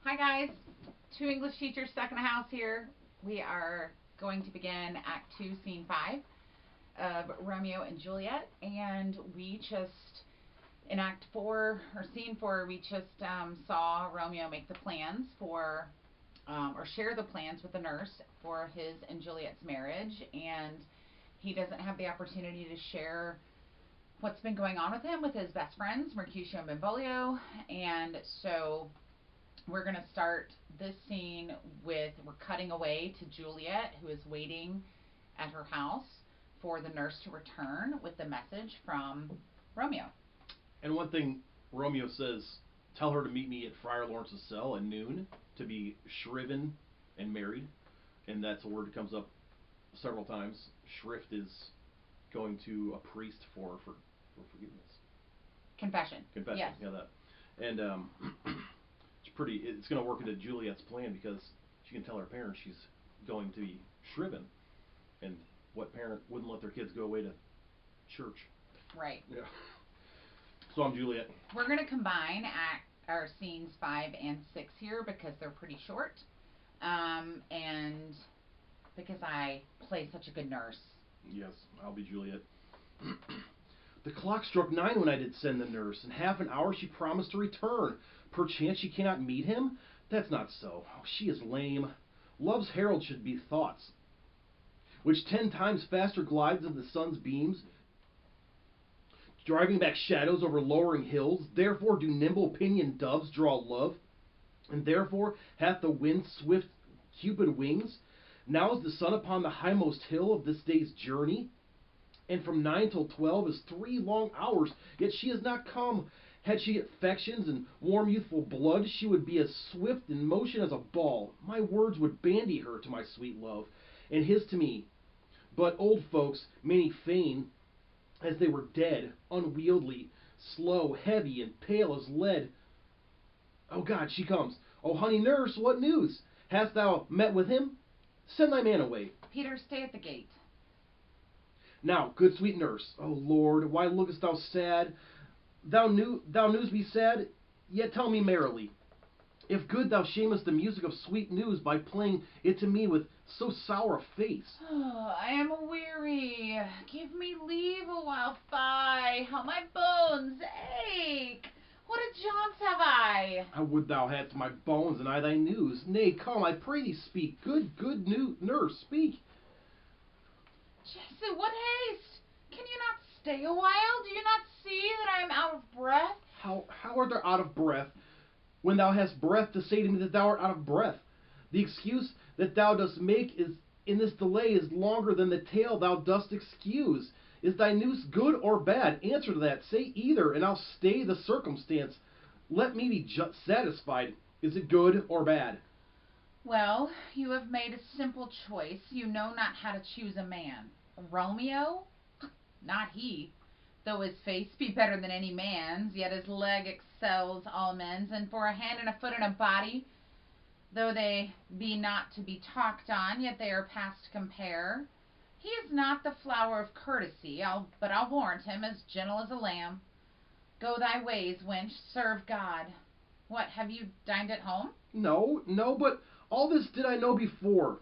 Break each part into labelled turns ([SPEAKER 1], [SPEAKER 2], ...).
[SPEAKER 1] Hi guys, two English teachers stuck in a house here. We are going to begin Act 2, Scene 5 of Romeo and Juliet, and we just, in Act 4, or Scene 4, we just saw Romeo make the plans for, or share the plans with the nurse for his and Juliet's marriage, and he doesn't have the opportunity to share what's been going on with him with his best friends, Mercutio and Benvolio, and so we're going to start this scene with we're cutting away to Juliet, who is waiting at her house for the nurse to return with the message from Romeo.
[SPEAKER 2] And one thing Romeo says, tell her to meet me at Friar Lawrence's cell at noon to be shriven and married. And that's a word that comes up several times. Shrift is going to a priest for forgiveness.
[SPEAKER 1] Confession.
[SPEAKER 2] Confession,
[SPEAKER 1] yes.
[SPEAKER 2] Yeah, that. And it's going to work into Juliet's plan because she can tell her parents she's going to be shriven. And what parent wouldn't let their kids go away to church?
[SPEAKER 1] Right.
[SPEAKER 2] Yeah. So I'm Juliet.
[SPEAKER 1] We're going to combine our scenes 5 and 6 here because they're pretty short. And because I play such a good nurse.
[SPEAKER 2] Yes, I'll be Juliet. The clock struck 9 when I did send the nurse. In half an hour she promised to return. Perchance she cannot meet him? That's not so. Oh, she is lame. Love's herald should be thoughts, which 10 times faster glides than the sun's beams, driving back shadows over lowering hills. Therefore do nimble pinioned doves draw love, and therefore hath the wind swift Cupid wings. Now is the sun upon the highmost hill of this day's journey, and from 9 till 12 is 3 long hours, yet she has not come. Had she affections and warm youthful blood, she would be as swift in motion as a ball. My words would bandy her to my sweet love, and his to me. But old folks, many feign, as they were dead, unwieldy, slow, heavy, and pale as lead. Oh God, she comes. Oh honey nurse, what news? Hast thou met with him? Send thy man away.
[SPEAKER 1] Peter, stay at the gate.
[SPEAKER 2] Now, good sweet nurse, O Lord, why lookest thou sad? Thou news be sad, yet tell me merrily. If good, thou shamest the music of sweet news by playing it to me with so sour a face.
[SPEAKER 1] Oh, I am weary. Give me leave a while, fie, how my bones ache. What a jaunts have I?
[SPEAKER 2] I would thou hadst my bones and I thy news. Nay, come, I pray thee speak. Good nurse, speak.
[SPEAKER 1] Jesu, what haste? Can you not stay a while? Do you not see that I am out of breath?
[SPEAKER 2] How art thou out of breath, when thou hast breath to say to me that thou art out of breath? The excuse that thou dost make is in this delay is longer than the tale thou dost excuse. Is thy news good or bad? Answer to that. Say either, and I'll stay the circumstance. Let me be satisfied. Is it good or bad?
[SPEAKER 1] Well, you have made a simple choice. You know not how to choose a man. Romeo? Not he. Though his face be better than any man's, yet his leg excels all men's, and for a hand and a foot and a body, though they be not to be talked on, yet they are past compare. He is not the flower of courtesy, but I'll warrant him as gentle as a lamb. Go thy ways, wench, serve God. What, have you dined at home?
[SPEAKER 2] No, but all this did I know before.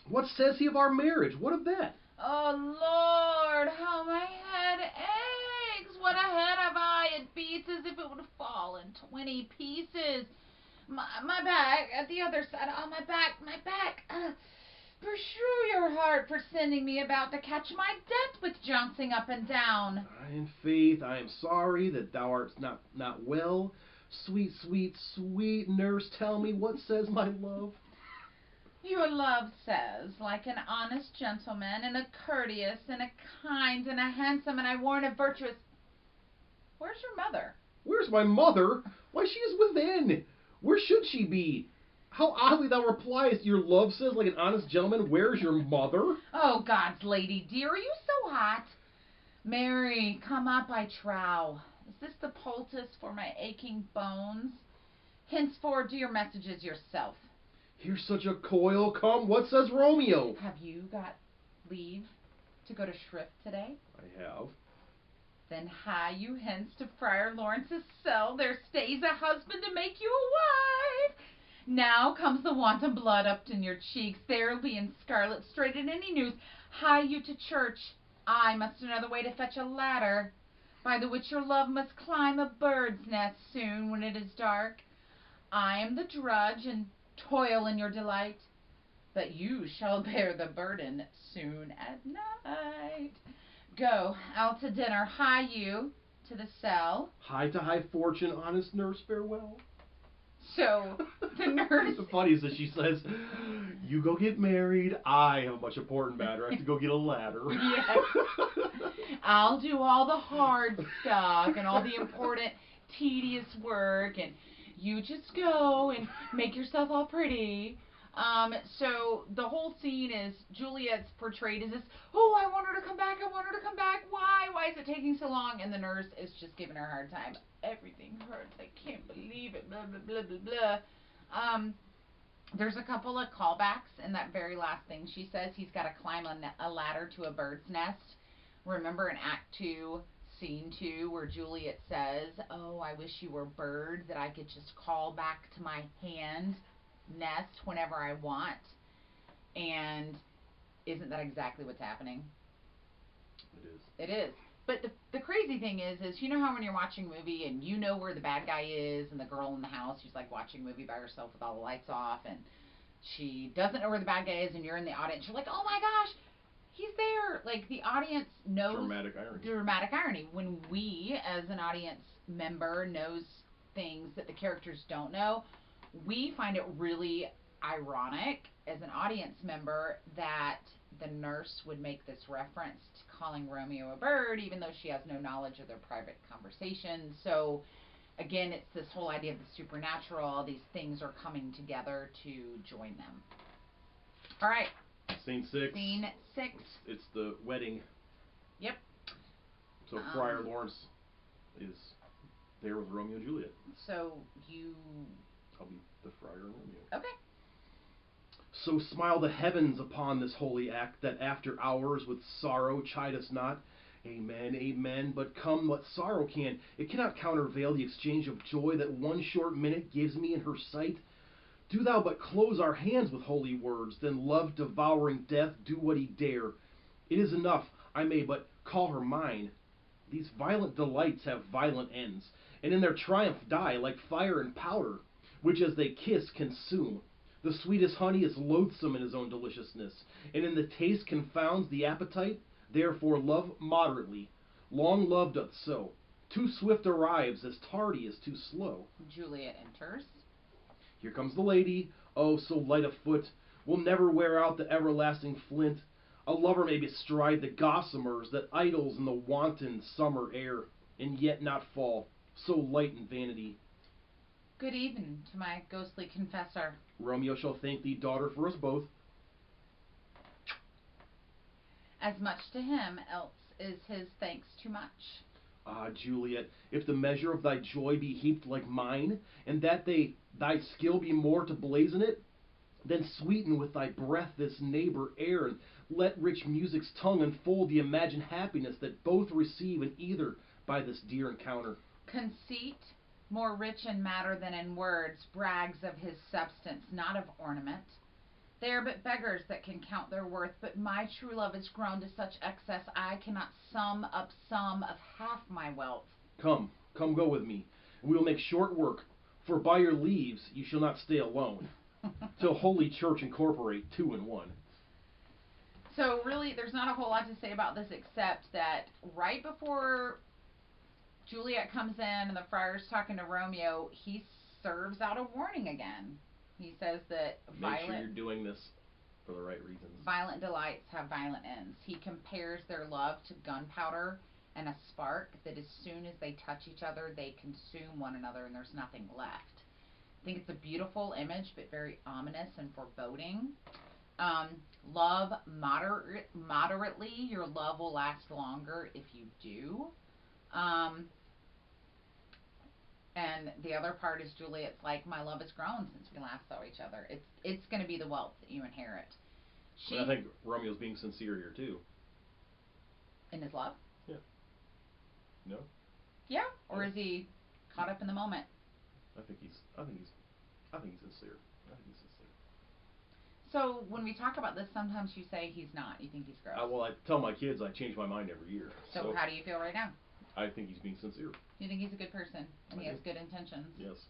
[SPEAKER 2] What says he of our marriage? What of that?
[SPEAKER 1] Oh, Lord, how my head aches. What a head have I. It beats as if it would fall in 20 pieces. My back, at the other side. Oh, my back. Beshrew your heart for sending me about to catch my death with jouncing up and down.
[SPEAKER 2] In faith, I am sorry that thou art not well. Sweet nurse, tell me, what says my love?
[SPEAKER 1] Your love says, like an honest gentleman, and a courteous, and a kind, and a handsome, and I warn a virtuous... Where's your mother?
[SPEAKER 2] Where's my mother? Why, she is within. Where should she be? How oddly thou repliest, your love says, like an honest gentleman, where's your mother?
[SPEAKER 1] Oh, God's lady dear, are you so hot? Mary, come up, I trow. Is this the poultice for my aching bones? Henceforth do your messages yourself.
[SPEAKER 2] Here's such a coil. Come, what says Romeo?
[SPEAKER 1] Have you got leave to go to Shrift today?
[SPEAKER 2] I have.
[SPEAKER 1] Then hie you hence to Friar Lawrence's cell. There stays a husband to make you a wife. Now comes the wanton blood up in your cheeks. There'll be in scarlet straight at any news. Hie you to church. I must another way to fetch a ladder, by the which your love must climb a bird's nest soon when it is dark. I am the drudge and toil in your delight, but you shall bear the burden soon at night. Go out to dinner. Hie you to the cell.
[SPEAKER 2] Hie to high fortune, honest nurse, farewell.
[SPEAKER 1] So the nurse.
[SPEAKER 2] The funny is that she says, "You go get married. I have a much important matter. I have to go get a ladder."
[SPEAKER 1] Yes. I'll do all the hard stuff and all the important, tedious work, and you just go and make yourself all pretty. So the whole scene is Juliet's portrayed as this, oh, I want her to come back, I want her to come back, why? Why is it taking so long? And the nurse is just giving her a hard time. Everything hurts, I can't believe it, blah, blah, blah, blah, blah. There's a couple of callbacks in that very last thing she says. He's got to climb a ladder to a bird's nest. Remember in Act 2, Scene 2, where Juliet says, oh, I wish you were a bird that I could just call back to my hand nest whenever I want. And isn't that exactly what's happening?
[SPEAKER 2] It is.
[SPEAKER 1] It is. But the crazy thing is you know how when you're watching a movie and you know where the bad guy is, and the girl in the house, she's like watching a movie by herself with all the lights off, and she doesn't know where the bad guy is, and you're in the audience, you're like, oh my gosh, he's there. Like, the audience knows
[SPEAKER 2] Dramatic irony.
[SPEAKER 1] Dramatic irony. When we, as an audience member, knows things that the characters don't know, we find it really ironic as an audience member that the nurse would make this reference to calling Romeo a bird, even though she has no knowledge of their private conversations. So, again, it's this whole idea of the supernatural. These things are coming together to join them. All right.
[SPEAKER 2] Scene 6.
[SPEAKER 1] Scene 6.
[SPEAKER 2] It's the wedding.
[SPEAKER 1] Yep.
[SPEAKER 2] So Friar Lawrence is there with Romeo and Juliet.
[SPEAKER 1] So you...
[SPEAKER 2] I'll be the friar and Romeo.
[SPEAKER 1] Okay.
[SPEAKER 2] So smile the heavens upon this holy act, that after hours with sorrow chide us not. Amen, amen. But come what sorrow can, it cannot countervail the exchange of joy that one short minute gives me in her sight. Do thou but close our hands with holy words, then love devouring death do what he dare. It is enough, I may but call her mine. These violent delights have violent ends, and in their triumph die like fire and powder, which as they kiss consume. The sweetest honey is loathsome in his own deliciousness, and in the taste confounds the appetite. Therefore love moderately. Long love doth so. Too swift arrives, as tardy as too slow.
[SPEAKER 1] Juliet enters.
[SPEAKER 2] Here comes the lady, oh, so light of foot, will never wear out the everlasting flint. A lover may bestride the gossamers that idles in the wanton summer air, and yet not fall, so light in vanity.
[SPEAKER 1] Good evening to my ghostly confessor.
[SPEAKER 2] Romeo shall thank thee, daughter, for us both.
[SPEAKER 1] As much to him, else is his thanks too much.
[SPEAKER 2] Ah, Juliet, if the measure of thy joy be heaped like mine, and that thy skill be more to blazon it, then sweeten with thy breath this neighbor air, and let rich music's tongue unfold the imagined happiness that both receive in either by this dear encounter.
[SPEAKER 1] Conceit, more rich in matter than in words, brags of his substance, not of ornament. They are but beggars that can count their worth, but my true love is grown to such excess I cannot sum up sum of half my wealth.
[SPEAKER 2] Come go with me, and we will make short work, for by your leaves you shall not stay alone, till Holy Church incorporate two in one.
[SPEAKER 1] So really, there's not a whole lot to say about this except that right before Juliet comes in and the friar's talking to Romeo, he serves out a warning again. He says that
[SPEAKER 2] Make sure you're doing this for the right reasons.
[SPEAKER 1] Violent delights have violent ends. He compares their love to gunpowder and a spark that as soon as they touch each other, they consume one another and there's nothing left. I think it's a beautiful image, but very ominous and foreboding. Love moderately. Your love will last longer if you do. And the other part is Juliet's like, my love has grown since we last saw each other. It's going to be the wealth that you inherit.
[SPEAKER 2] And I think Romeo's being sincere here too.
[SPEAKER 1] In his love?
[SPEAKER 2] Yeah. No?
[SPEAKER 1] Yeah? Or is he caught up in the moment?
[SPEAKER 2] I think he's sincere.
[SPEAKER 1] So when we talk about this, sometimes you say he's not. You think he's gross.
[SPEAKER 2] Well, I tell my kids I change my mind every year.
[SPEAKER 1] So how do you feel right now?
[SPEAKER 2] I think he's being sincere.
[SPEAKER 1] You think he's a good person and he has good intentions?
[SPEAKER 2] Yes.